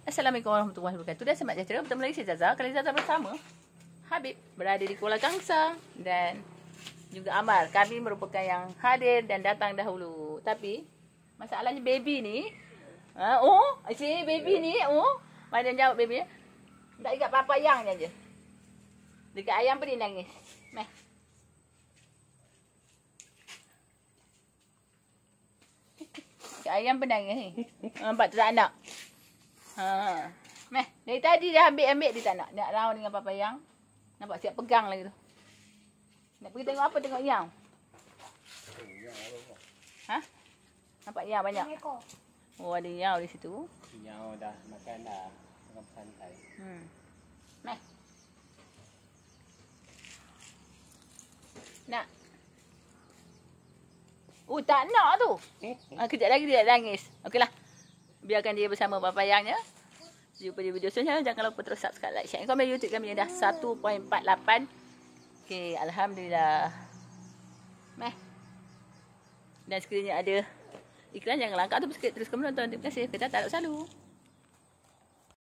Assalamualaikum warahmatullahi wabarakatuh. Dan selamat sejahtera. Bertemu lagi saya Zaza. Kali Zaza bersama Habib berada di Kuala Kangsar dan juga Amar. Kami merupakan yang hadir dan datang dahulu. Tapi masalahnya baby ni, si baby ni, mana jawab baby? Tak ingat papa ayangnya je. Dekat ayam pun dia nangis. Meh. Dekat ayam pun nangis ni. Nampak tu tak nak. Meh, dari tadi dah ambil dia tak nak. Nak lawan dengan papa yang. Nampak siap pegang lagi tu. Nak pergi tengok apa? Tengok yang. Ha? Nampak yang banyak. Oh, ada yang di situ. Yang dah makan dah. Tengah santai. Meh. Nak. Oh, tak nak tu. Kejap lagi dia nangis. Okeylah. Biarkan dia bersama papa yangnya. Jumpa di video selanjutnya. Jangan lupa terus subscribe, like, share, dan komen. YouTube kami dah 1.48. Okey, alhamdulillah. Meh. Dan sekiranya ada iklan, jangan langkah tu bersikit. Terus menonton. Terima kasih. Kita tak selalu.